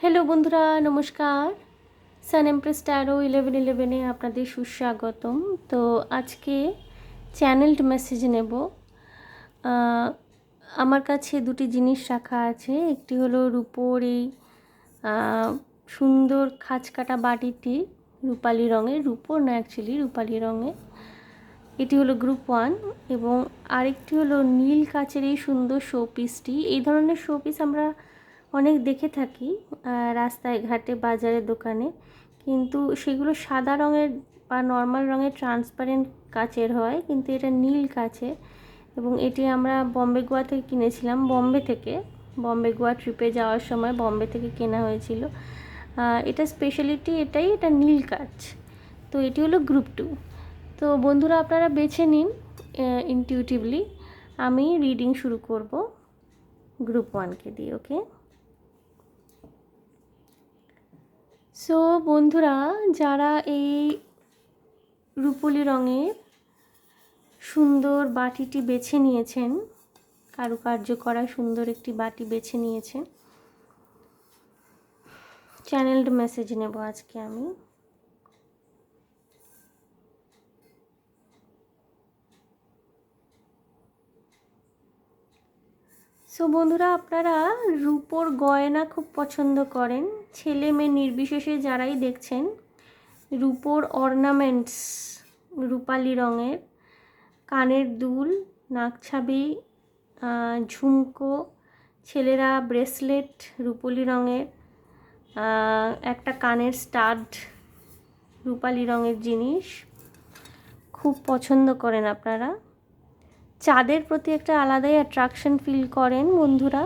Hello বন্ধুরা, নমস্কার। সান empress taro 1111-এ আপনাদের সুস্বাগতম। তো আজকে চ্যানেলড মেসেজ নেব। আহ, আমার কাছে দুটি জিনিস রাখা আছে। একটি হলো রূপোর এই আহ, সুন্দর খাঁজকাটা বাটিটি, রূপালি রঙের, রূপোর না অ্যাকচুয়ালি রূপালি রঙের। এটি হলো গ্রুপ 1 এবং আরেকটি হলো নীল কাচের এই সুন্দর শোপিসটি। এই ধরনের শোপিস আমরা অনেক দেখে থাকি রাস্তায় ঘাটে, বাজারে, দোকানে, কিন্তু সেগুলো সাদা রঙের বা নর্মাল রঙের ট্রান্সপারেন্ট কাচের হয়, কিন্তু এটা নীল কাচের। এবং এটি আমরা বম্বে গোয়া থেকে কিনেছিলাম, বম্বে গোয়া ট্রিপে যাওয়ার সময় বম্বে থেকে কেনা হয়েছিল। এটা স্পেশালিটি এটাই, এটা নীল কাচ। তো এটি হলো গ্রুপ 2। তো বন্ধুরা আপনারা বেছে নিন ইনটিউটিভলি। আমি রিডিং শুরু করব গ্রুপ 1কে দিয়ে। ওকে, সো বন্ধুরা, যারা এই রূপলি রঙের সুন্দর বাটিটি বেছে নিয়েছেন, কারুকার্য করা সুন্দর একটি বাটি বেছে নিয়েছেন, চ্যানেলড মেসেজ নেব আজকে আমি। সো বন্ধুরা, আপনারা রূপোর গয়না খুব পছন্দ করেন, ছেলে মেয়ে নির্বিশেষে যারাই দেখছেন। রূপোর অর্নামেন্টস রূপালি রঙের, কানের দুল, নাকছাবি, ঝুমকো, ছেলেরা ব্রেসলেট রূপালি রঙের, একটা কানের স্টাড রূপালি রঙের জিনিস খুব পছন্দ করেন আপনারা। চাঁদের প্রতি একটা আলাদাই অ্যাট্রাকশন ফিল করেন বন্ধুরা।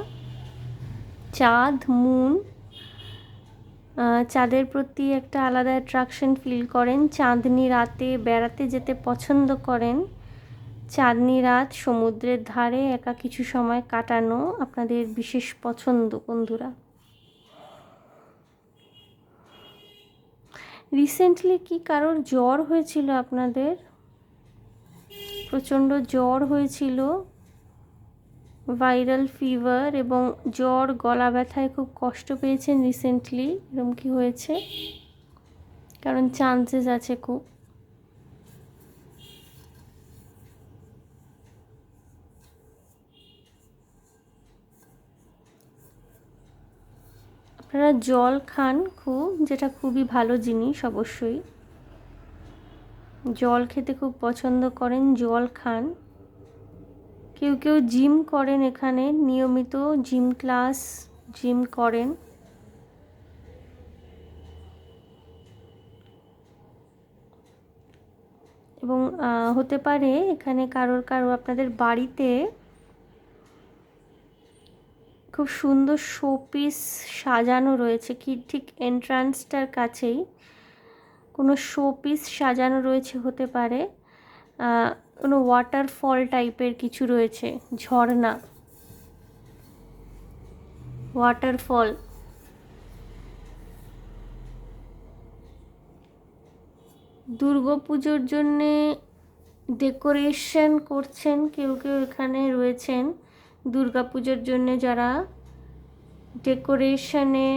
চাঁদ, মুন, চাঁদের প্রতি একটা আলাদা অ্যাট্রাকশন ফিল করেন। চাঁদনি রাতে বেড়াতে যেতে পছন্দ করেন। চাঁদনি রাত, সমুদ্রের ধারে একা কিছু সময় কাটানো আপনাদের বিশেষ পছন্দ বন্ধুরা। রিসেন্টলি কি কারোর জ্বর হয়েছিল আপনাদের? প্রচণ্ড জ্বর হয়েছিল, ভাইরাল ফিভার এবং জ্বর, গলা ব্যথায় খুব কষ্ট পেয়েছেন রিসেন্টলি, এরকম কি হয়েছে? কারণ চান্সেস আছে খুব। আপনারা জল খান খুব, যেটা খুবই ভালো জিনিস। অবশ্যই জল খেতে খুব পছন্দ করেন, জল খান। কেউ কেউ জিম করেন, এখানে নিয়মিত জিম ক্লাস, জিম করেন। এবং হতে পারে এখানে কারোর আপনাদের বাড়িতে খুব সুন্দর শোপিস সাজানো রয়েছে, কি ঠিক এন্ট্রান্সটার কাছেই কোনো শোপিস সাজানো রয়েছে। হতে পারে কোনো ওয়াটারফল টাইপের কিছু রয়েছে, ঝর্ণা, ওয়াটারফল। দুর্গাপুজোর জন্যে ডেকোরেশন করছেন কেউ কেউ এখানে রয়েছেন। দুর্গাপুজোর জন্যে যারা ডেকোরেশনে,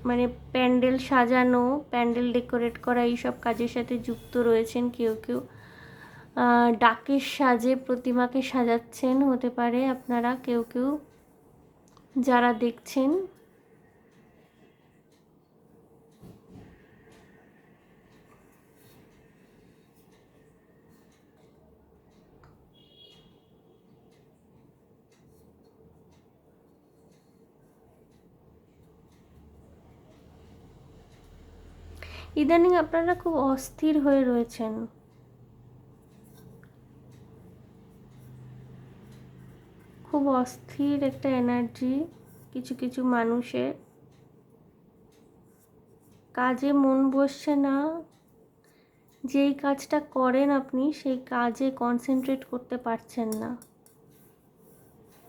মানে প্যান্ডেল সাজানো, প্যান্ডেল ডেকোরেট করা, এইসব কাজের সাথে যুক্ত রয়েছেন কেউ কেউ। ডাকের সাজে প্রতিমাকে সাজাচ্ছেন, হতে পারে আপনারা কেউ কেউ যারা দেখছেন। ইদানিং আপনারা খুব অস্থির হয়ে রয়েছেন, খুব অস্থির একটা এনার্জি কিছু কিছু মানুষের। কাজে মন বসছে না, যেই কাজটা করেন আপনি সেই কাজে কনসেন্ট্রেট করতে পারছেন না,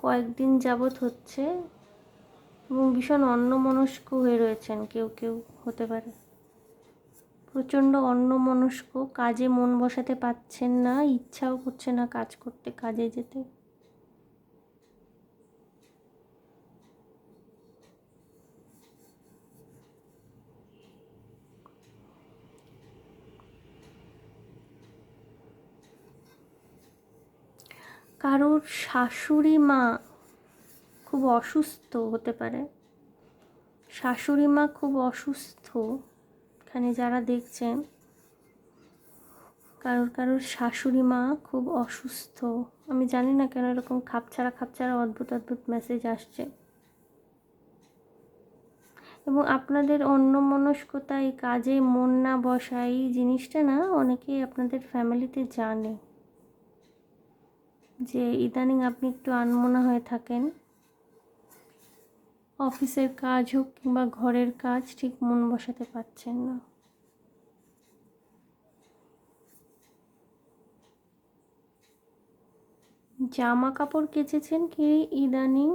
কয়েকদিন যাবৎ হচ্ছে। এবং ভীষণ অন্যমনস্ক হয়ে রয়েছেন কেউ কেউ, হতে পারে প্রচণ্ড অন্যমনস্ক, কাজে মন বসাতে পারছেন না, ইচ্ছাও করছে না কাজ করতে, কাজে যেতে। কারোর শাশুড়ি মা খুব অসুস্থ হতে পারে, শাশুড়ি মা খুব অসুস্থ। এখানে যারা দেখছেন কারোর শাশুড়ি মা খুব অসুস্থ। আমি জানি না কেন এরকম খাপছাড়া অদ্ভুত অদ্ভুত মেসেজ আসছে। এবং আপনাদের অন্যমনস্কতা, এই কাজে মন না বসা, এই জিনিসটা না অনেকেই আপনাদের ফ্যামিলিতে জানে, যে ইদানিং আপনি একটু আনমনা হয়ে থাকেন। অফিসের কাজ হোক কিংবা ঘরের কাজ ঠিক মন বসাতে পারছেন না। জামা কাপড় কেচেছেন কি ইদানিং?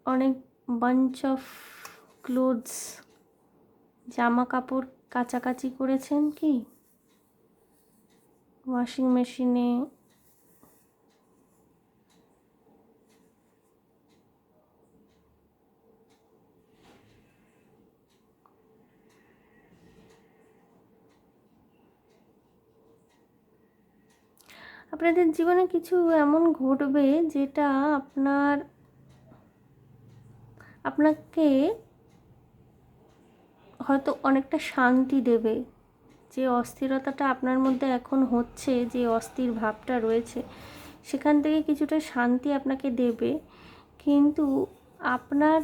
অনেক বাঞ্চ অফ ক্লোথস, জামা কাপড় কাচাকাচি করেছেন কি ওয়াশিং মেশিনে? আপনাদের জীবনে কিছু এমন ঘটবে যেটা আপনাকে হয়তো অনেকটা শান্তি দেবে। যে অস্থিরতাটা আপনার মধ্যে এখন হচ্ছে, যে অস্থির ভাবটা রয়েছে, সেখান থেকে কিছুটা শান্তি আপনাকে দেবে। কিন্তু আপনার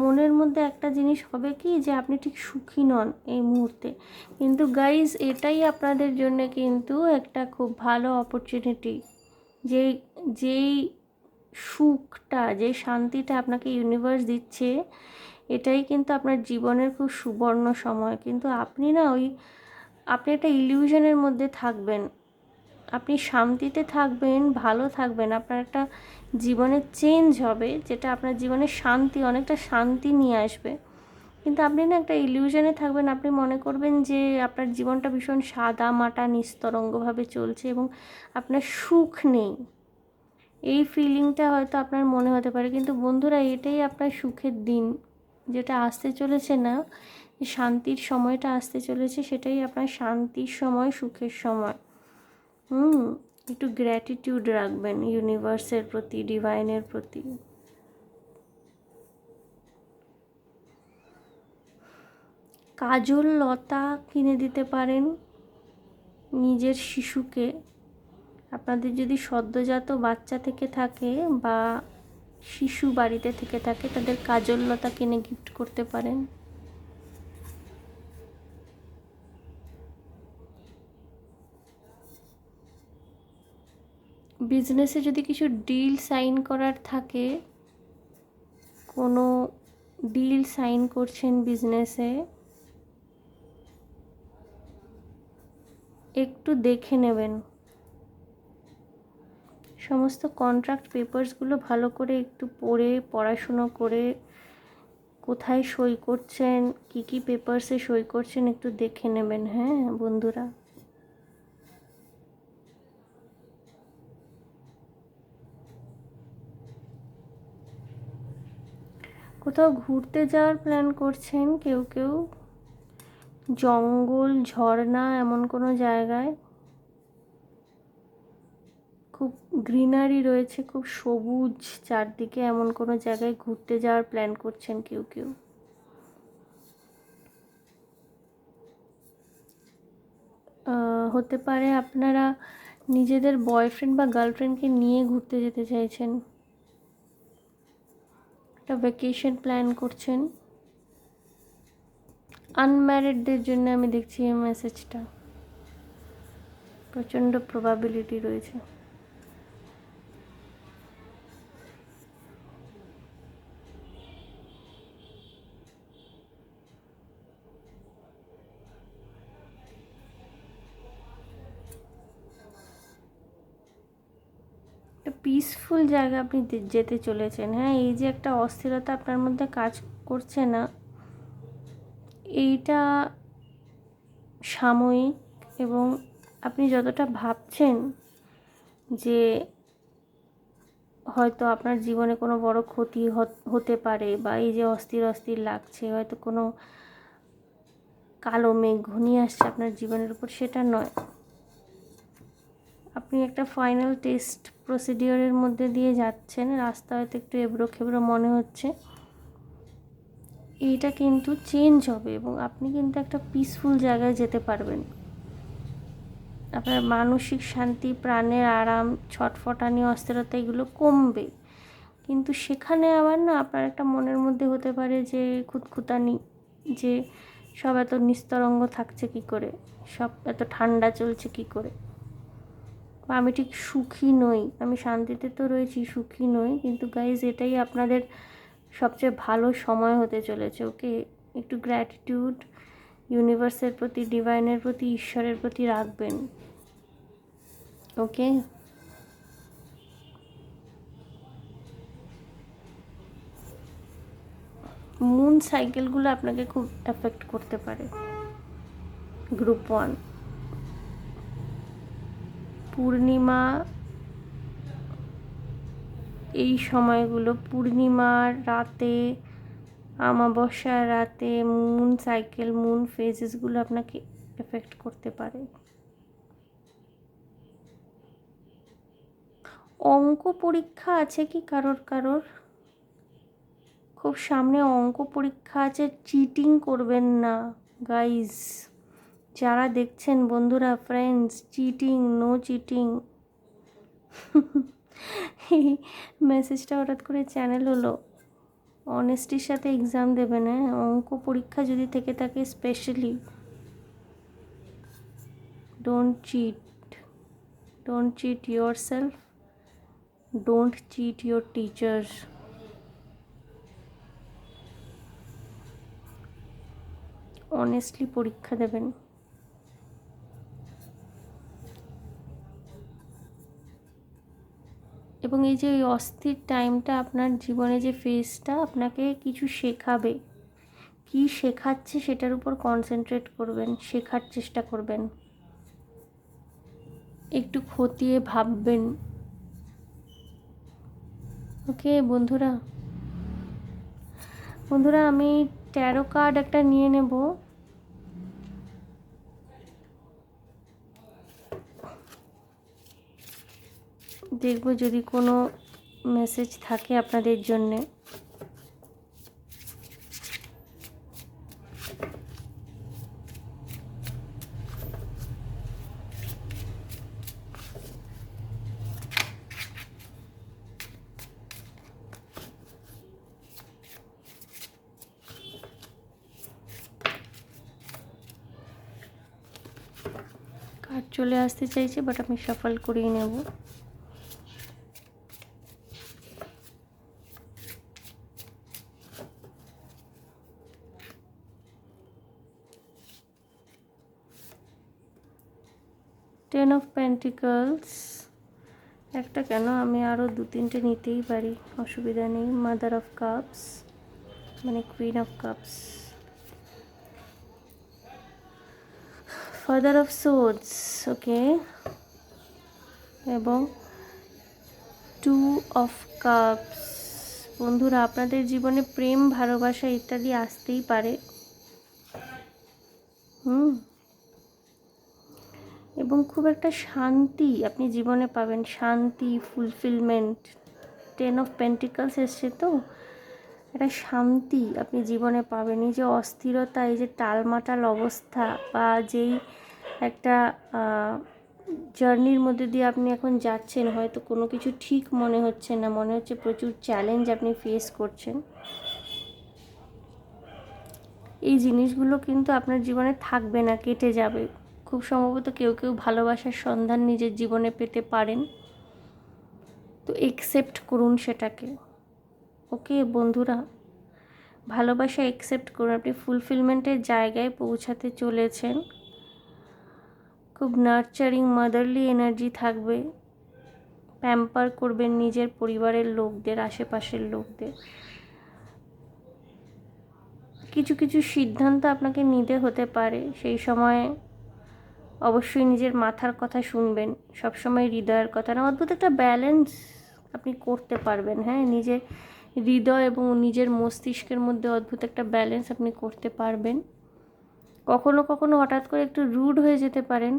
মনের মধ্যে একটা জিনিস হবে কি, যে আপনি ঠিক সুখী নন এই মুহূর্তে। কিন্তু গাইজ, এটাই আপনাদের জন্য কিন্তু একটা খুব ভালো অপরচুনিটি। যেই সুখটা, যে শান্তিটা আপনাকে ইউনিভার্স দিচ্ছে, এটাই কিন্তু আপনার জীবনের খুব সুবর্ণ সময়। কিন্তু আপনি একটা ইলিউশনের মধ্যে থাকবেন, আপনি শান্তিতে থাকবেন, ভালো থাকবেন, আপনার একটা জীবনের চেঞ্জ হবে, যেটা আপনার জীবনে অনেকটা শান্তি নিয়ে আসবে। কিন্তু আপনি না একটা ইলিউশনে থাকবেন, আপনি মনে করবেন যে আপনার জীবনটা ভীষণ সাদা মাটা নিস্তরঙ্গভাবে চলছে এবং আপনার সুখ নেই। এই ফিলিংটা হয়তো আপনার মনে হতে পারে। কিন্তু বন্ধুরা, এটাই আপনার সুখের দিন, যেটা আসতে চলেছে না, শান্তির সময়টা আসতে চলেছে, সেটাই আপনার শান্তির সময়, সুখের সময়। একটু গ্র্যাটিটিউড রাখবেন ইউনিভার্সের প্রতি, ডিভাইনের প্রতি। কাজল লতা কিনে দিতে পারেন নিজের শিশুকে। আপনাদের যদি সদ্যজাত বাচ্চা থেকে থাকে বা শিশু বাড়িতে থেকে থাকে, তাদের কাজল লতা কিনে গিফট করতে পারেন। বিজনেসে যদি কিছু ডিল সাইন করার থাকে, কোনো ডিল সাইন করছেন বিজনেসে, একটু দেখে নেবেন। সমস্ত কন্ট্রাক্ট পেপারসগুলো ভালো করে একটু পড়াশুনো করে, কোথায় সই করছেন, কি পেপারসে সই করছেন, একটু দেখে নেবেন। হ্যাঁ বন্ধুরা, কোথাও ঘুরতে যাওয়ার প্ল্যান করছেন কেউ, জঙ্গল, ঝর্ণা, এমন কোনো জায়গায় খুব গ্রিনারি রয়েছে, খুব সবুজ চারদিকে, এমন কোনো জায়গায় ঘুরতে যাওয়ার প্ল্যান করছেন কেউ। হতে পারে আপনারা নিজেদের বয়ফ্রেন্ড বা গার্লফ্রেন্ডকে নিয়ে ঘুরতে যেতে চাইছেন, একটা ভ্যাকেশন প্ল্যান করছেন। আনম্যারিডদের জন্য আমি দেখছি এই মেসেজটা, প্রচণ্ড প্রবাবিলিটি রয়েছে। একটা পিসফুল জায়গা আপনি যেতে চলেছেন। হ্যাঁ, এই যে একটা অস্থিরতা আপনার মধ্যে কাজ করছে না, এইটা সাময়িক। এবং আপনি যতটা ভাবছেন যে হয়তো আপনার জীবনে কোনো বড় ক্ষতি হতে পারে, বা এই যে অস্থির লাগছে, হয়তো কোনো কালো মেঘ ঘনিয়ে আসছে আপনার জীবনের উপর, সেটা নয়। আপনি একটা ফাইনাল টেস্ট প্রসিডিওরের মধ্যে দিয়ে যাচ্ছেন, রাস্তা হয়তো একটু এবড়ো খেবড়ো মনে হচ্ছে, এইটা কিন্তু চেঞ্জ হবে এবং আপনি কিন্তু একটা পিসফুল জায়গায় যেতে পারবেন। আপনার মানসিক শান্তি, প্রাণের আরাম, ছটফটানি, অস্থিরতা এগুলো কমবে। কিন্তু সেখানে আবার না আপনার একটা মনের মধ্যে হতে পারে যে খুঁতখুঁতানি, যে সব এত নিস্তরঙ্গ থাকছে কি করে, সব এত ঠান্ডা চলছে কি করে, বা আমি ঠিক সুখী নই, আমি শান্তিতে তো রয়েছি, সুখী নই। কিন্তু গাইজ, এটাই আপনাদের সবচেয়ে ভালো সময় হতে চলেছে। ওকে, একটু গ্র্যাটিটিউড ইউনিভার্সের প্রতি, ডিভাইনের প্রতি, ঈশ্বরের প্রতি রাখবেন। ওকে, মুন সাইকেলগুলো আপনাকে খুব এফেক্ট করতে পারে। গ্রুপ 1, পূর্ণিমা, এই সময়গুলো পূর্ণিমার রাতে, অমাবস্যার রাতে মুন সাইকেল, মুন ফেজেসগুলো আপনাকে এফেক্ট করতে পারে। অঙ্ক পরীক্ষা আছে কি কারোর কারোর? খুব সামনে অঙ্ক পরীক্ষা আছে, চিটিং করবেন না গাইজ। যারা দেখছেন বন্ধুরা, ফ্রেন্ডস, চিটিং, নো চিটিং। মেসেজটা হঠাৎ করে চ্যানেল হলো। অনেস্টির সাথে এক্সাম দেবেন, হ্যাঁ? অঙ্ক পরীক্ষা যদি থেকে থাকে specially, don't cheat, don't cheat yourself, don't cheat your teacher. Honestly পরীক্ষা দেবেন। এবং এই যে ওই অস্থির টাইমটা, আপনার জীবনে যে ফেজটা আপনাকে কিছু শেখাবে, কি শেখাচ্ছে সেটার উপর কনসেন্ট্রেট করবেন, শেখার চেষ্টা করবেন, একটু খতিয়ে ভাববেন। ওকে বন্ধুরা, বন্ধুরা আমি ট্যারো কার্ড একটা নিয়ে নেব। দেখব যদি কোনো মেসেজ থাকে আপনাদের জন্যে। কার্ড চলে আসতে চাইছে, বাট আমি শাফল করিয়ে নেব। টেন অফ পেন্টিকলস, একটা কেন, আমি আরও 2-3টে নিতেই পারি, অসুবিধা নেই। মাদার অফ কাপস, মানে queen of cups, father of swords, okay, এবং 2 অফ কাপস। বন্ধুরা, আপনাদের জীবনে প্রেম, ভালোবাসা ইত্যাদি আসতেই পারে। এবং খুব একটা শান্তি আপনি জীবনে পাবেন, শান্তি, ফুলফিলমেন্ট। 10 অফ পেন্টিকলস এসছে তো, একটা শান্তি আপনি জীবনে পাবেন। এই যে অস্থিরতা, এই যে টালমাটাল অবস্থা, বা যেই একটা জার্নির মধ্যে দিয়ে আপনি এখন যাচ্ছেন, হয়তো কোনো কিছু ঠিক মনে হচ্ছে না, মনে হচ্ছে প্রচুর চ্যালেঞ্জ আপনি ফেস করছেন, এই জিনিসগুলো কিন্তু আপনার জীবনে থাকবে না, কেটে যাবে। খুব সম্ভবত কেউ কেউ ভালোবাসার সন্ধান নিজের জীবনে পেতে পারেন, তো একসেপ্ট করুন সেটাকে। ওকে বন্ধুরা, ভালোবাসা একসেপ্ট করুন, আপনি ফুলফিলমেন্টের জায়গায় পৌঁছাতে চলেছেন। খুব নার্চারিং, মাদারলি এনার্জি থাকবে, প্যাম্পার করবেন নিজের পরিবারের লোকদের, আশেপাশের লোকদের। কিছু কিছু সিদ্ধান্ত আপনাকে নিতে হতে পারে, সেই সময় অবশ্যই নিজের মাথার কথা শুনবেন, সবসময় হৃদয়ের কথা না। অদ্ভুত একটা ব্যালেন্স আপনি করতে পারবেন, হ্যাঁ, নিজের হৃদয় এবং নিজের মস্তিষ্কের মধ্যে অদ্ভুত একটা ব্যালেন্স আপনি করতে পারবেন। কখনো কখনো হঠাৎ করে একটু রুড হয়ে যেতে পারেন,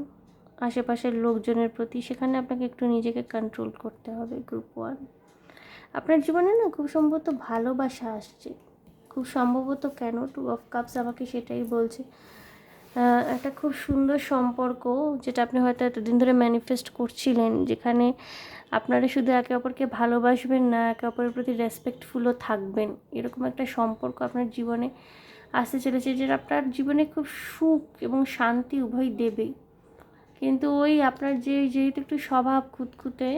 আশেপাশের লোকজনের প্রতি, সেখানে আপনাকে একটু নিজেকে কন্ট্রোল করতে হবে। গ্রুপ 1, আপনার জীবনে না খুব সম্ভবত ভালোবাসা আসছে, খুব সম্ভবত। কেন 2 অফ কাপস আমাকে সেটাই বলছে। একটা খুব সুন্দর সম্পর্ক, যেটা আপনি হয়তো এতদিন ধরে ম্যানিফেস্ট করছিলেন, যেখানে আপনারা শুধু একে অপরকে ভালোবাসবেন না, একে অপরের প্রতি রেসপেক্টফুলও থাকবেন, এরকম একটা সম্পর্ক আপনার জীবনে আসতে চলেছে, যেটা আপনার জীবনে খুব সুখ এবং শান্তি উভয় দেবে। কিন্তু ওই আপনার যেহেতু একটু স্বভাব খুঁতখুঁতে,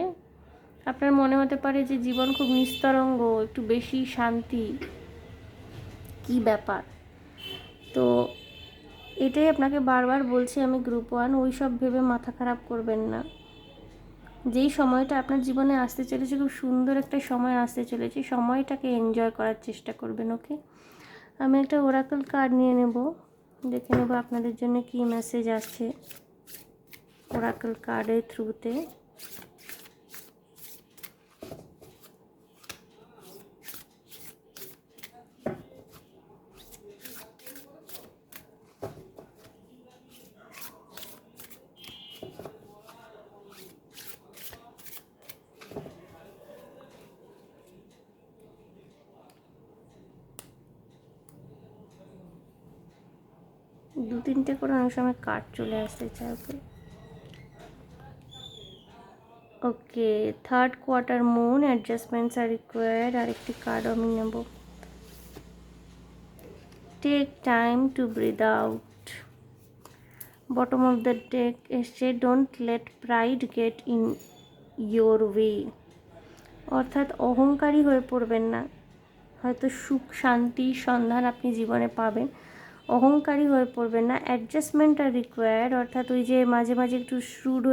আপনার মনে হতে পারে যে জীবন খুব নিস্তরঙ্গ, একটু বেশি শান্তি, কি ব্যাপার। তো এটাই আপনাকে বারবার বলছি আমি, গ্রুপ 1, ওই সব ভেবে মাথা খারাপ করবেন না। যেই সময়টা আপনার জীবনে আসতে চলেছে, খুব সুন্দর একটা সময় আসতে চলেছে, সময়টাকে এনজয় করার চেষ্টা করবেন। ওকে, আমি একটা ওরাকল কার্ড নিয়ে নেব, দেখে নেব আপনাদের জন্য কী মেসেজ আসছে ওরাকল কার্ডের থ্রুতে। দু তিনটে করে অনেক সময় কার্ড চলে আসতে চায়। Okay okay, third quarter moon, adjustments are required. আরেকটি কার্ড আমি নেব, take time to breathe out. Bottom of the deck এসছে, don't let pride get in your way. অর্থাৎ অহংকারী হয়ে পড়বেন না, হয়তো সুখ শান্তি সন্ধান আপনি জীবনে পাবেন, অহংকারী হয়ে পড়বেন না। অ্যাডজাস্টমেন্ট আর রিকোয়ার্ড, অর্থাৎ ওই যে মাঝে মাঝে একটু রুড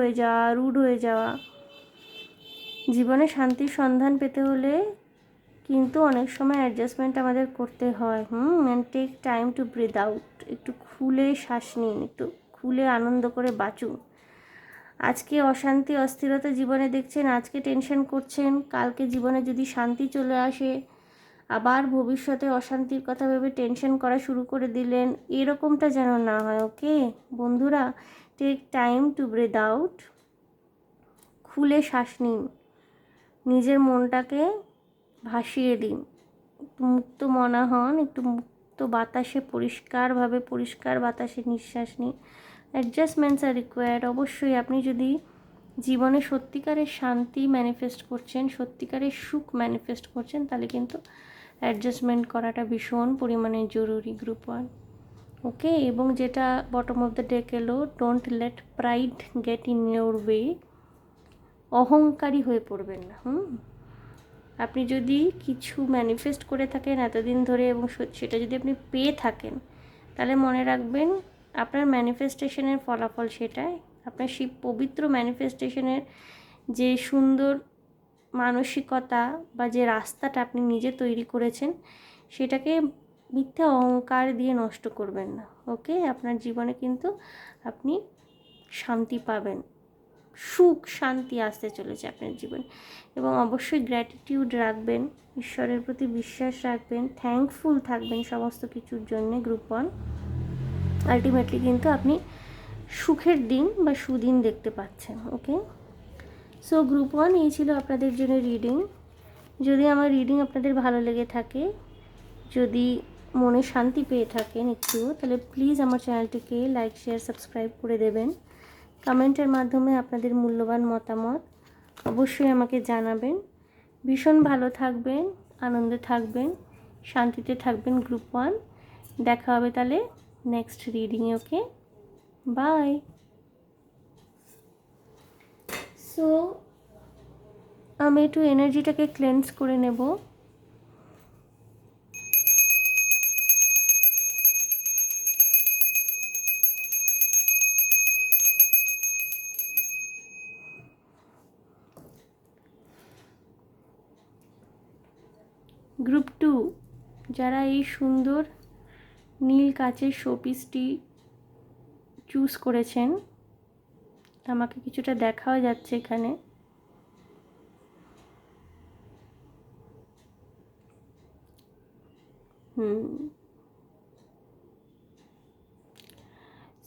হয়ে যাওয়া। জীবনে শান্তির সন্ধান পেতে হলে কিন্তু অনেক সময় অ্যাডজাস্টমেন্ট আমাদের করতে হয়। And take time to breathe out, একটু খুলে শ্বাস নিন, একটু খুলে আনন্দ করে বাঁচুন। আজকে অশান্তি অস্থিরতা জীবনে দেখছেন, আজকে টেনশন করছেন, কালকে জীবনে যদি শান্তি চলে আসে, আবার ভবিষ্যতে অশান্তির কথা ভেবে টেনশন করা শুরু করে দিলেন, এরকমটা যেন না হয়। ওকে বন্ধুরা, take time to breathe out, খুলে শ্বাস নিন, নিজের মনটাকে ভাসিয়ে দিন, একটু মুক্ত মনা হন, একটু মুক্ত বাতাসে পরিষ্কার বাতাসে নিঃশ্বাস নিন। অ্যাডজাস্টমেন্টস আর রিকোয়ার্ড, অবশ্যই আপনি যদি জীবনে সত্যিকারের শান্তি ম্যানিফেস্ট করছেন, সত্যিকারের সুখ ম্যানিফেস্ট করছেন, তাহলে কিন্তু অ্যাডজাস্টমেন্ট করাটা ভীষণ পরিমাণে জরুরি। গ্রুপ 1, ওকে। এবং যেটা বটম অফ দ্য ডেক এলো, don't let pride get in your way, অহংকারী হয়ে পড়বেন না। আপনি যদি কিছু ম্যানিফেস্ট করে থাকেন এতদিন ধরে এবং সেটা যদি আপনি পেয়ে থাকেন, তাহলে মনে রাখবেন আপনার ম্যানিফেস্টেশনের ফলাফল সেটাই। আপনার সেই পবিত্র ম্যানিফেস্টেশনের যে সুন্দর মানসিকতা বা যে রাস্তাটা আপনি নিজে তৈরি করেছেন, সেটাকে মিথ্যা অহংকার দিয়ে নষ্ট করবেন না। ওকে, আপনার জীবনে কিন্তু আপনি শান্তি পাবেন, সুখ শান্তি আসতে চলেছে আপনার জীবনে। এবং অবশ্যই গ্র্যাটিটিউড রাখবেন, ঈশ্বরের প্রতি বিশ্বাস রাখবেন, থ্যাঙ্কফুল থাকবেন সমস্ত কিছুর জন্যে। গ্রুপ 1, আলটিমেটলি কিন্তু আপনি সুখের দিন বা সুদিন দেখতে পাচ্ছেন। ওকে, সো গ্রুপ 1, এই ছিল আপনাদের জন্য রিডিং। যদি আমার রিডিং আপনাদের ভালো লেগে থাকে, যদি মনে শান্তি পেয়ে থাকেন একটু, তাহলে প্লিজ আমার চ্যানেলটিকে লাইক শেয়ার সাবস্ক্রাইব করে দেবেন। কমেন্টের মাধ্যমে আপনাদের মূল্যবান মতামত অবশ্যই আমাকে জানাবেন। ভীষণ ভালো থাকবেন, আনন্দে থাকবেন, শান্তিতে থাকবেন। গ্রুপ 1, দেখা হবে তাহলে নেক্সট রিডিংয়ে। Okay, bye. সো আমি একটু এনার্জিটাকে ক্লেন্স করে নেব। গ্রুপ 2, যারা এই সুন্দর নীল কাচের শোপিসটি চুজ করেছেন, আমাকে কিছুটা দেখাও যাচ্ছে এখানে।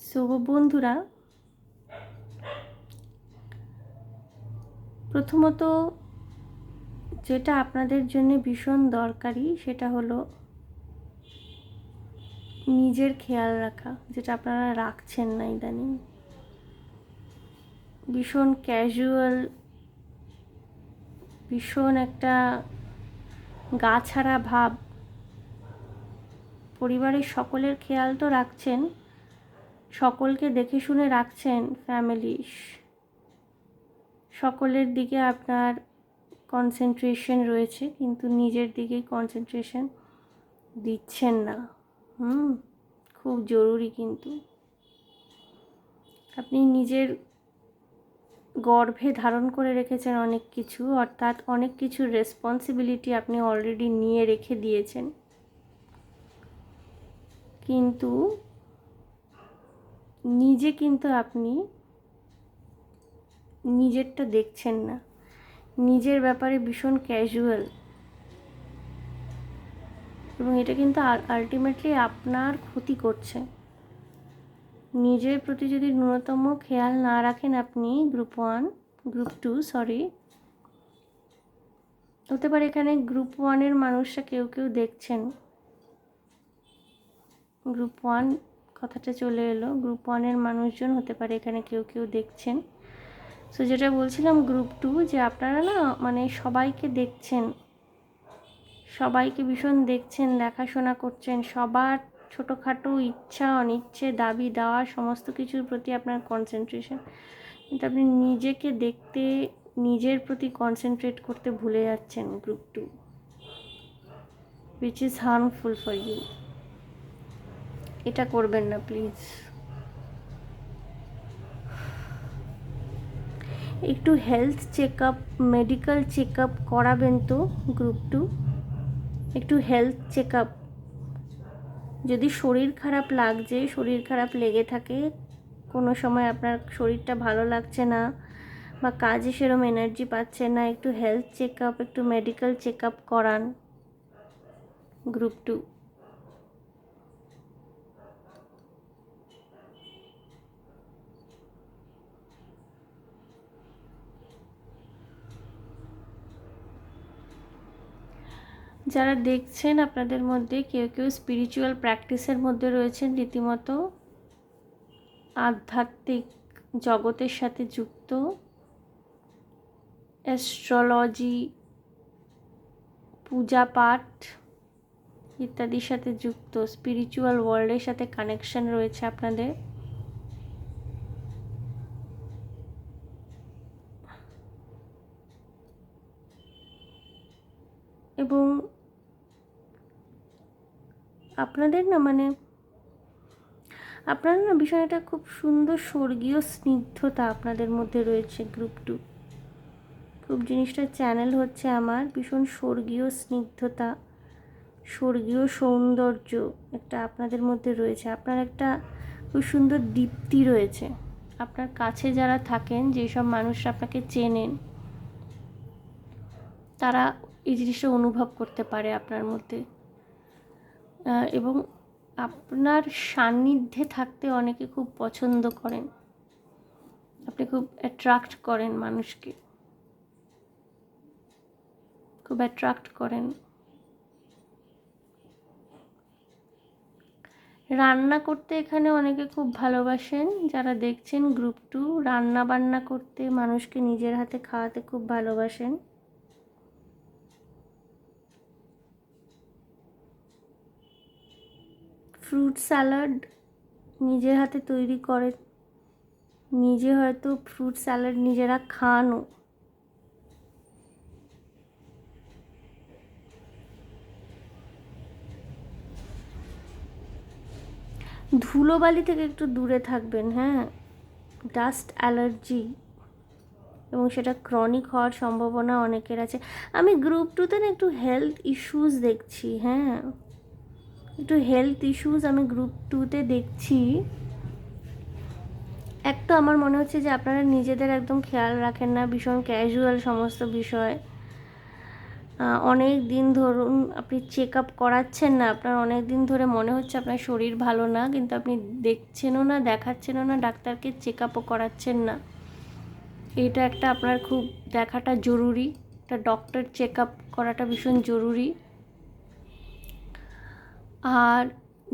সো বন্ধুরা, প্রথমত যেটা আপনাদের জন্য ভীষণ দরকারি সেটা হলো নিজের খেয়াল রাখা, যেটা আপনারা রাখছেন না ইদানিং। ভীষণ ক্যাজুয়াল, ভীষণ একটা গা ছাড়া ভাব। পরিবারের সকলের খেয়াল তো রাখছেন, সকলকে দেখে শুনে রাখছেন, ফ্যামিলি সকলের দিকে আপনার কনসেন্ট্রেশন রয়েছে, কিন্তু নিজের দিকেই কনসেন্ট্রেশন দিচ্ছেন না। খুব জরুরি। কিন্তু আপনি নিজের গর্ভে ধারণ করে রেখেছেন অনেক কিছু, অর্থাৎ অনেক কিছুর রেসপন্সিবিলিটি আপনি অলরেডি নিয়ে রেখে দিয়েছেন, কিন্তু নিজে কিন্তু আপনি নিজেরটা দেখছেন না। নিজের ব্যাপারে ভীষণ ক্যাজুয়াল, এবং এটা কিন্তু আলটিমেটলি আপনার ক্ষতি করছে। নিজের প্রতি যদি ন্যূনতম খেয়াল না রাখেন আপনি, গ্রুপ টু হতে পারে এখানে গ্রুপ 1-এর মানুষরা কেউ কেউ দেখছেন, গ্রুপ 1 কথাটা চলে এলো, গ্রুপ 1-এর মানুষজন হতে পারে এখানে কেউ কেউ দেখছেন। সো যেটা বলছিলাম গ্রুপ 2, যে আপনারা না মানে সবাইকে দেখছেন, সবাইকে ভীষণ দেখছেন, দেখাশোনা করছেন, সবার ছোটোখাটো ইচ্ছা অনিচ্ছে দাবি দেওয়া সমস্ত কিছুর প্রতি আপনার কনসেন্ট্রেশন, কিন্তু আপনি নিজেকে দেখতে, নিজের প্রতি কনসেন্ট্রেট করতে ভুলে যাচ্ছেন। Group 2, which is harmful for you. এটা করবেন না প্লিজ। একটু হেলথ চেকআপ, মেডিকেল চেকআপ করাবেন তো গ্রুপ 2। একটু হেলথ চেকআপ, যদি শরীর খারাপ লাগছে, শরীর খারাপ লেগে থাকে, কোনো সময় আপনার শরীরটা ভালো লাগছে না বা কাজে সেরকম এনার্জি পাচ্ছেন না, একটু হেলথ চেকআপ, একটু মেডিকেল চেকআপ করান গ্রুপ 2। যারা দেখছেন আপনাদের মধ্যে কেউ কেউ স্পিরিচুয়াল প্র্যাকটিসের মধ্যে রয়েছেন, রীতিমতো আধ্যাত্মিক জগতের সাথে যুক্ত, অ্যাস্ট্রোলজি, পূজা পাঠ ইত্যাদির সাথে যুক্ত, স্পিরিচুয়াল ওয়ার্ল্ডের সাথে কানেকশন রয়েছে আপনাদের। এবং আপনাদের না মানে আপনারা না বিষয়টা খুব সুন্দর স্বর্গীয় স্নিগ্ধতা আপনাদের মধ্যে রয়েছে গ্রুপ 2। খুব জিনিসটা চ্যানেল হচ্ছে আমার, ভীষণ স্বর্গীয় স্নিগ্ধতা, স্বর্গীয় সৌন্দর্য একটা আপনাদের মধ্যে রয়েছে। আপনার একটা খুব সুন্দর দীপ্তি রয়েছে। আপনার কাছে যারা থাকেন, যেসব মানুষরা আপনাকে চেনেন, তারা এই জিনিসটা অনুভব করতে পারে আপনার মধ্যে, এবং আপনার সান্নিধ্যে থাকতে অনেকে খুব পছন্দ করেন। আপনি খুব অ্যাট্রাক্ট করেন মানুষকে, খুব অ্যাট্রাক্ট করেন। রান্না করতে এখানে অনেকে খুব ভালোবাসেন, যারা দেখছেন গ্রুপ 2, রান্না বান্না করতে, মানুষকে নিজের হাতে খাওয়াতে খুব ভালোবাসেন। ফ্রুট স্যালাড নিজের হাতে তৈরি করে, নিজে হয়তো ফ্রুট স্যালাড নিজেরা খানও। ধুলোবালি থেকে একটু দূরে থাকবেন, হ্যাঁ, ডাস্ট অ্যালার্জি, এবং সেটা ক্রনিক হওয়ার সম্ভাবনা অনেকের আছে। আমি গ্রুপ 2-তে না একটু হেলথ ইস্যুস দেখছি, হ্যাঁ, একটু হেলথ ইস্যুস আমি গ্রুপ 2-তে দেখছি। একটা আমার মনে হচ্ছে যে আপনারা নিজেদের একদম খেয়াল রাখেন না, ভীষণ ক্যাজুয়াল সমস্ত বিষয়। অনেক দিন ধরুন আপনি চেক আপ করাচ্ছেন না, আপনার অনেক দিন ধরে মনে হচ্ছে আপনার শরীর ভালো না, কিন্তু আপনি দেখছেনও না, দেখাচ্ছেনও না, ডাক্তারকে চেক আপও করাচ্ছেন না। এটা একটা আপনার খুব দেখাটা জরুরি, একটা ডক্টর চেক আপ করাটা ভীষণ জরুরি। আর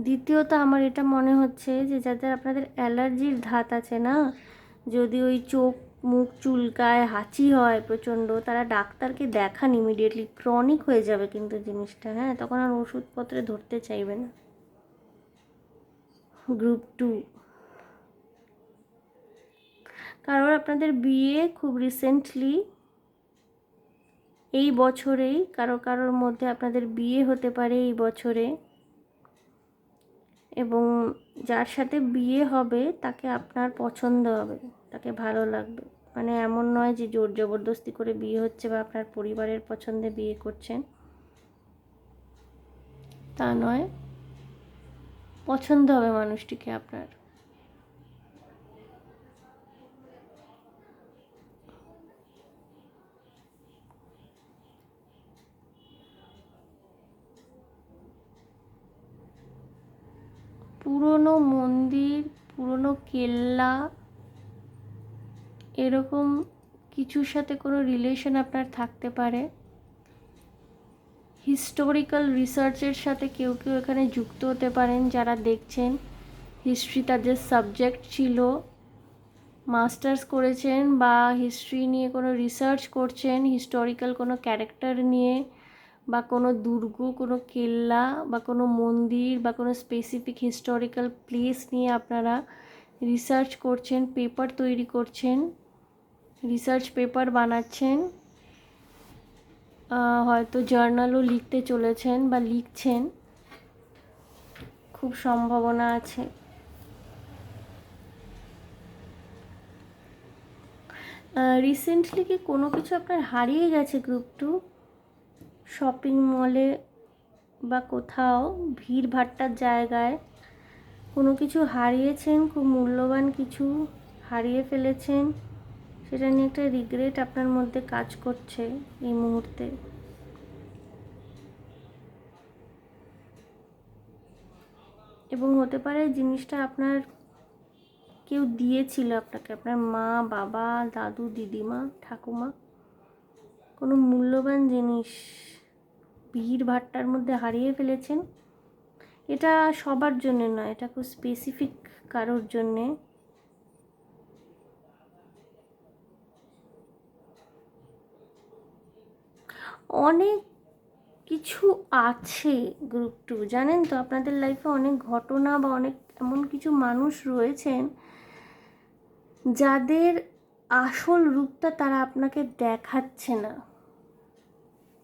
দ্বিতীয়ত আমার এটা মনে হচ্ছে যে যাদের আপনাদের অ্যালার্জির ধাত আছে না, যদি ওই চোখ মুখ চুলকায়, হাঁচি হয় প্রচণ্ড, তারা ডাক্তারকে দেখান ইমিডিয়েটলি। ক্রনিক হয়ে যাবে কিন্তু জিনিসটা, হ্যাঁ, তখন আর ওষুধপত্রে ধরতে চাইবে না। গ্রুপ 2, কারণ আপনাদের বিয়ে খুব রিসেন্টলি এই বছরেই কারোর মধ্যে আপনাদের বিয়ে হতে পারে এই বছরে, এবং যার সাথে বিয়ে হবে তাকে আপনার পছন্দ হবে, তাকে ভালো লাগবে। মানে এমন নয় যে জোর জবরদস্তি করে বিয়ে হচ্ছে বা আপনার পরিবারের পছন্দে বিয়ে করছেন, তা নয়, পছন্দ হবে মানুষটিকে আপনার। পুরনো মন্দির, পুরনো কেল্লা, এরকম কিছুর সাথে কোনো রিলেশন আপনার থাকতে পারে। হিস্টোরিক্যাল রিসার্চের সাথে কেউ কেউ এখানে যুক্ত হতে পারেন, যারা দেখছেন হিস্ট্রি তাদের সাবজেক্ট ছিল, মাস্টার্স করেছেন বা হিস্ট্রি নিয়ে কোনো রিসার্চ করছেন, হিস্টোরিক্যাল কোনো ক্যারেক্টার নিয়ে, বা কোনো দুর্গ, কোনো কেল্লা বা কোনো মন্দির বা কোনো স্পেসিফিক হিস্টোরিক্যাল প্লেস নিয়ে আপনারা রিসার্চ করছেন, পেপার তৈরি করছেন, রিসার্চ পেপার বানাচ্ছেন, হয়তো জার্নালও লিখতে চলেছেন বা লিখছেন, খুব সম্ভাবনা আছে। রিসেন্টলি কি কোনো কিছু আপনার হারিয়ে গেছে গ্রুপ 2? শপিং মলে বা কোথাও ভিড়ভাট্টার জায়গায় কোনো কিছু হারিয়েছেন, খুব মূল্যবান কিছু হারিয়ে ফেলেছেন, সেটা নিয়ে একটা রিগ্রেট আপনার মধ্যে কাজ করছে এই মুহূর্তে। এবং হতে পারে জিনিসটা আপনার কেউ দিয়েছিল আপনাকে, আপনার মা, বাবা, দাদু, দিদিমা, ঠাকুমা, কোনো মূল্যবান জিনিস ভিড় ভাট্টার মধ্যে হারিয়ে ফেলেছেন। এটা সবার জন্য নয়, এটা খুব স্পেসিফিক কারোর জন্যে। অনেক কিছু আছে গ্রুপ 2, জানেন তো, আপনাদের লাইফে অনেক ঘটনা বা অনেক এমন কিছু মানুষ রয়েছেন যাদের আসল রূপটা তারা আপনাকে দেখাচ্ছে না,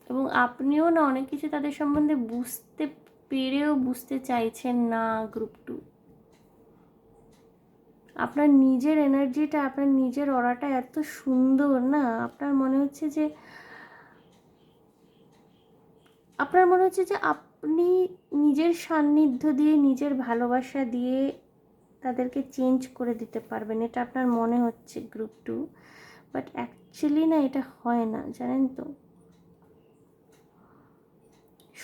এবং আপনিও না অনেক কিছু তাদের সম্বন্ধে বুঝতে পেরেও বুঝতে চাইছেন না। গ্রুপ 2, আপনার নিজের এনার্জিটা, আপনার নিজের অরাটা এত সুন্দর না, আপনার মনে হচ্ছে যে আপনি নিজের সান্নিধ্য দিয়ে, নিজের ভালোবাসা দিয়ে তাদেরকে চেঞ্জ করে দিতে পারবেন, এটা আপনার মনে হচ্ছে গ্রুপ 2, বাট অ্যাকচুয়ালি না, এটা হয় না, জানেন তো।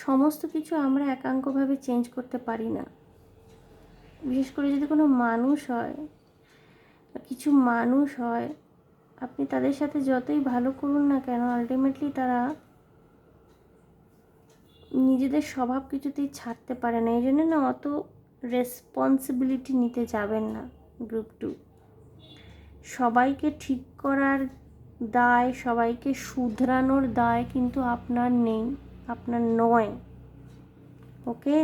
সমস্ত কিছু আমরা একাঙ্কভাবে চেঞ্জ করতে পারি না, বিশেষ করে যদি কোনো মানুষ হয় বা কিছু মানুষ হয়, আপনি তাদের সাথে যতই ভালো করুন না কেন, আলটিমেটলি তারা নিজেদের স্বভাব কিছুতেই ছাড়তে পারে না। এই জন্য না অত রেসপন্সিবিলিটি নিতে যাবেন না গ্রুপ 2। সবাইকে ঠিক করার দায়, সবাইকে শুধরানোর দায় কিন্তু আপনার নেই, আপনার নয়, ওকে?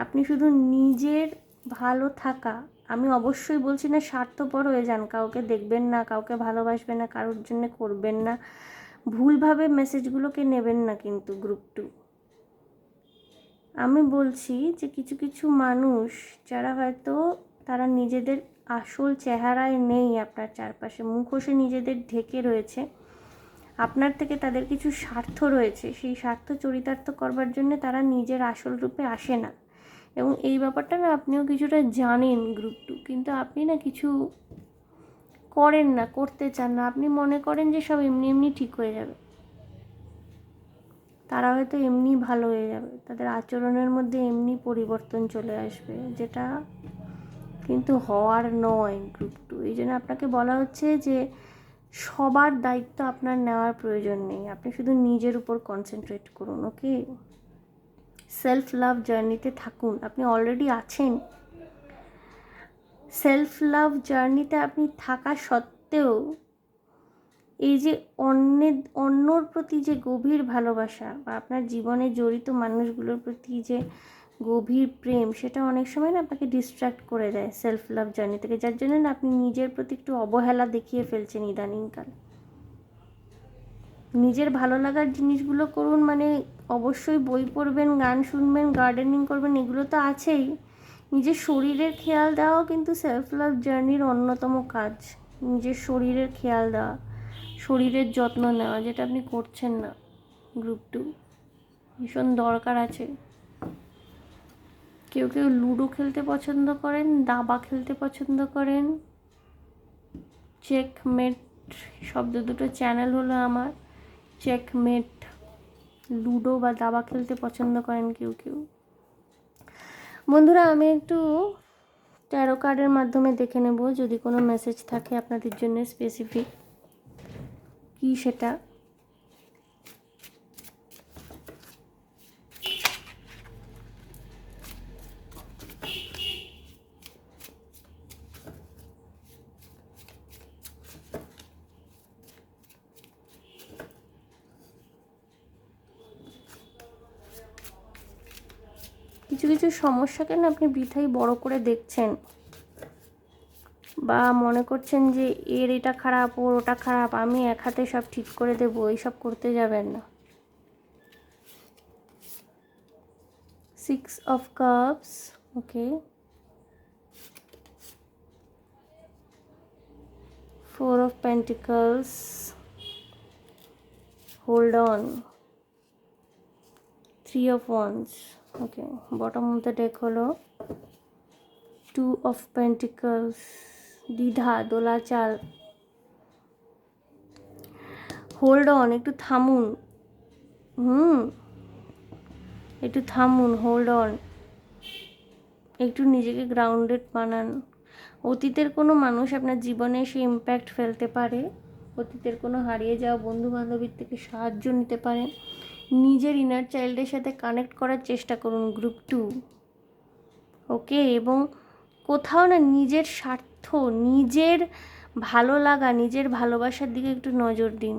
আপনি শুধু নিজের ভালো থাকা, আমি অবশ্যই বলছি না স্বার্থপর হয়ে যান, কাউকে দেখবেন না, কাউকে ভালোবাসবেন না, কারোর জন্য করবেন না, ভুলভাবে মেসেজগুলোকে নেবেন না কিন্তু গ্রুপ 2। আমি বলছি যে কিছু কিছু মানুষ যারা হয়তো তারা নিজেদের আসল চেহারায় নেই, আপনার চারপাশে মুখোশে নিজেদের ঢেকে রয়েছে, আপনার থেকে তাদের কিছু স্বার্থ রয়েছে, সেই স্বার্থ চরিতার্থ করবার জন্য তারা নিজের আসল রূপে আসে না। এবং এই ব্যাপারটা না আপনিও কিছুটা জানেন গ্রুপ 2, কিন্তু আপনি না কিছু করেন না, করতে চান না, আপনি মনে করেন যে সব এমনি এমনি ঠিক হয়ে যাবে, তারা হয়তো এমনি ভালো হয়ে যাবে, তাদের আচরণের মধ্যে এমনি পরিবর্তন চলে আসবে, যেটা কিন্তু হওয়ার নয় গ্রুপ 2। এই জন্য আপনাকে বলা হচ্ছে যে সবার দায়িত্ব আপনার নেওয়ার প্রয়োজন নেই, আপনি শুধু নিজের উপর কনসেন্ট্রেট করুন। ওকে, সেলফ লাভ জার্নিতে থাকুন, আপনি অলরেডি আছেন। সেলফ লাভ জার্নিতে আপনি থাকা সত্ত্বেও এই যে অন্যর প্রতি যে গভীর ভালোবাসা বা আপনার জীবনে জড়িত মানুষগুলোর প্রতি যে গভীর প্রেম, সেটা অনেক সময় না আপনাকে ডিস্ট্র্যাক্ট করে দেয় সেলফ লাভ জার্নি থেকে, যার জন্য না আপনি নিজের প্রতি একটু অবহেলা দেখিয়ে ফেলছেন ইদানিংকাল। নিজের ভালো লাগার জিনিসগুলো করুন, মানে অবশ্যই বই পড়বেন, গান শুনবেন, গার্ডেনিং করবেন, এগুলো তো আছেই। নিজের শরীরের খেয়াল দেওয়াও কিন্তু সেলফ লাভ জার্নির অন্যতম কাজ। নিজের শরীরের খেয়াল দেওয়া, শরীরের যত্ন নেওয়া, যেটা আপনি করছেন না গ্রুপ 2, ভীষণ দরকার আছে। কেউ কেউ লুডো খেলতে পছন্দ করেন, দাবা খেলতে পছন্দ করেন। চেকমেট শব্দ দুটো চ্যানেল হলো আমার, চেকমেট। লুডো বা দাবা খেলতে পছন্দ করেন কেউ কেউ। বন্ধুরা, আমি একটু ট্যারো কার্ডের মাধ্যমে দেখে নেব যদি কোনো মেসেজ থাকে আপনাদের জন্য স্পেসিফিক, কি সেটা। কিছু কিছু সমস্যাকে না আপনি বৃথাই বড় করে দেখছেন, বা মনে করছেন যে এর এটা খারাপ, ওর ওটা খারাপ, আমি এক হাতে সব ঠিক করে দেবো, এইসব করতে যাবেন না। 6 of Cups, okay. 4 of Pentacles, hold on. 3 of Wands, okay. Bottom of the day হলো 2 of Pentacles, দ্বিধা দোলাচাল। হোল্ড অন, একটু থামুন, একটু থামুন, হোল্ড অন, একটু নিজেকে গ্রাউন্ডেড বানান। অতীতের কোনো মানুষ আপনার জীবনে এসে ইম্প্যাক্ট ফেলতে পারে, অতীতের কোনো হারিয়ে যাওয়া বন্ধু বান্ধবীর থেকে সাহায্য নিতে পারেন। নিজের ইনার চাইল্ডের সাথে কানেক্ট করার চেষ্টা করুন গ্রুপ 2, ওকে। এবং কোথাও না নিজের স্বার্থ, নিজের ভালো লাগা, নিজের ভালোবাসার দিকে একটু নজর দিন।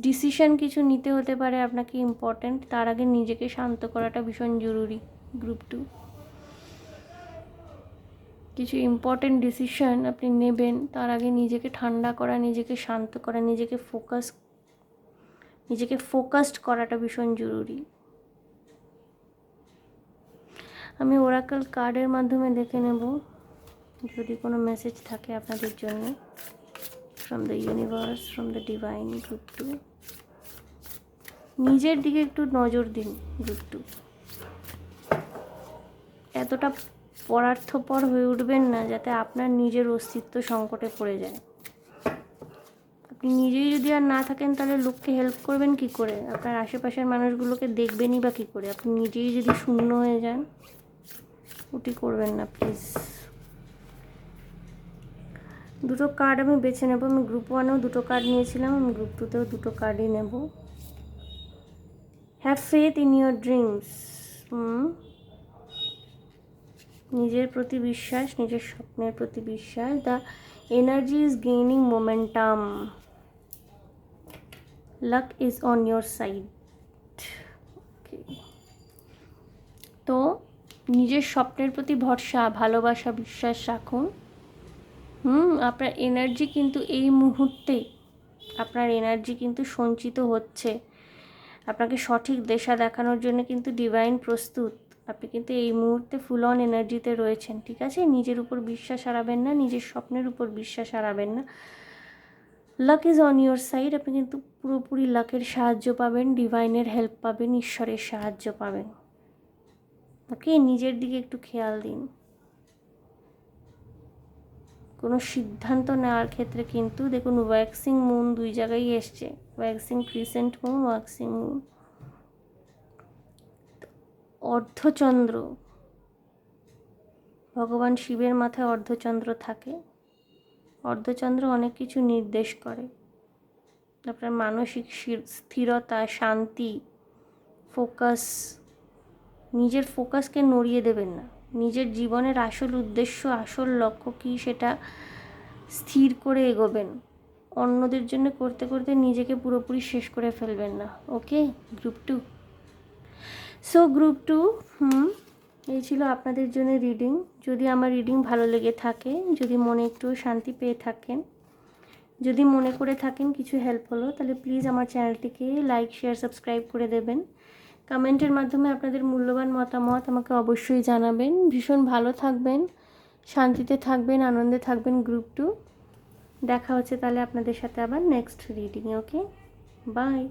ডিসিশন কিছু নিতে হতে পারে আপনাকে ইম্পর্ট্যান্ট, তার আগে নিজেকে শান্ত করাটা ভীষণ জরুরি গ্রুপ 2। কিছু ইম্পর্ট্যান্ট ডিসিশন আপনি নেবেন, তার আগে নিজেকে ঠান্ডা করা, নিজেকে শান্ত করা, নিজেকে ফোকাসড করাটা ভীষণ জরুরি। আমি ওরাকল কার্ডের মাধ্যমে দেখে নেব যদি কোনো মেসেজ থাকে আপনাদের জন্য, from the universe, from the divine. Group 2, নিজের দিকে একটু নজর দিন গ্রুপ 2। এতটা পরার্থপর হয়ে উঠবেন না যাতে আপনার নিজের অস্তিত্ব সংকটে পড়ে যায়। আপনি নিজেই যদি আর না থাকেন তাহলে লোককে হেল্প করবেন কি করে? আপনার আশেপাশের মানুষগুলোকে দেখবেনই বা কী করে? আপনি নিজেই যদি শূন্য হয়ে যান, ওটি করবেন না প্লিজ। দুটো কার্ড আমি বেছে নেব। আমি গ্রুপ 1-এও দুটো কার্ড নিয়েছিলাম, আমি গ্রুপ 2-তেও দুটো কার্ডই নেব। Have faith in your dreams. নিজের প্রতি বিশ্বাস, নিজের স্বপ্নের প্রতি বিশ্বাস। The energy is gaining momentum, lakh is on your side. তো নিজের স্বপ্নের প্রতি ভরসা, ভালোবাসা, বিশ্বাস রাখুন। আপনার এনার্জি কিন্তু এই মুহূর্তে, আপনার এনার্জি কিন্তু সঞ্চিত হচ্ছে। আপনাকে সঠিক দিশা দেখানোর জন্য কিন্তু ডিভাইন প্রস্তুত। আপনি কিন্তু এই মুহূর্তে ফুল অন এনার্জিতে রয়েছেন, ঠিক আছে? নিজের উপর বিশ্বাস হারাবেন না, নিজের স্বপ্নের উপর বিশ্বাস হারাবেন না। Lakh is on your side. আপনি কিন্তু পুরোপুরি লাকের সাহায্য পাবেন, ডিভাইনের হেল্প পাবেন, ঈশ্বরের সাহায্য পাবেন, ওকে। নিজের দিকে একটু খেয়াল দিন, কোনো সিদ্ধান্ত নেওয়ার ক্ষেত্রে কিন্তু দেখুন ওয়াক্সিং মুন 2 জায়গায় এসছে, waxing crescent moon, waxing moon, অর্ধচন্দ্র, ভগবান শিবের মাথায় অর্ধচন্দ্র থাকে। অর্ধচন্দ্র অনেক কিছু নির্দেশ করে, আপনার মানসিক স্থিরতা, শান্তি, ফোকাস। নিজের ফোকাসকে নড়িয়ে দেবেন না, নিজের জীবনের আসল উদ্দেশ্য, আসল লক্ষ্য কী সেটা স্থির করে এগোবেন। অন্যদের জন্য করতে করতে নিজেকে পুরোপুরি শেষ করে ফেলবেন না। ওকে গ্রুপ 2। সো গ্রুপ 2 এই ছিল আপনাদের জন্য রিডিং। যদি আমার রিডিং ভালো লেগে থাকে, যদি মনে একটু শান্তি পেয়ে থাকেন, যদি মনে করে থাকেন কিছু হেল্প হলো, তাহলে প্লিজ আমার চ্যানেলটিকে লাইক, শেয়ার, সাবস্ক্রাইব করে দেবেন। কমেন্টের মাধ্যমে আপনাদের মূল্যবান মতামত আমাকে অবশ্যই জানাবেন। ভীষণ ভালো থাকবেন, শান্তিতে থাকবেন, আনন্দে থাকবেন গ্রুপ 2। দেখা হচ্ছে তাহলে আপনাদের সাথে আবার নেক্সট রিডিংয়ে। Okay, by.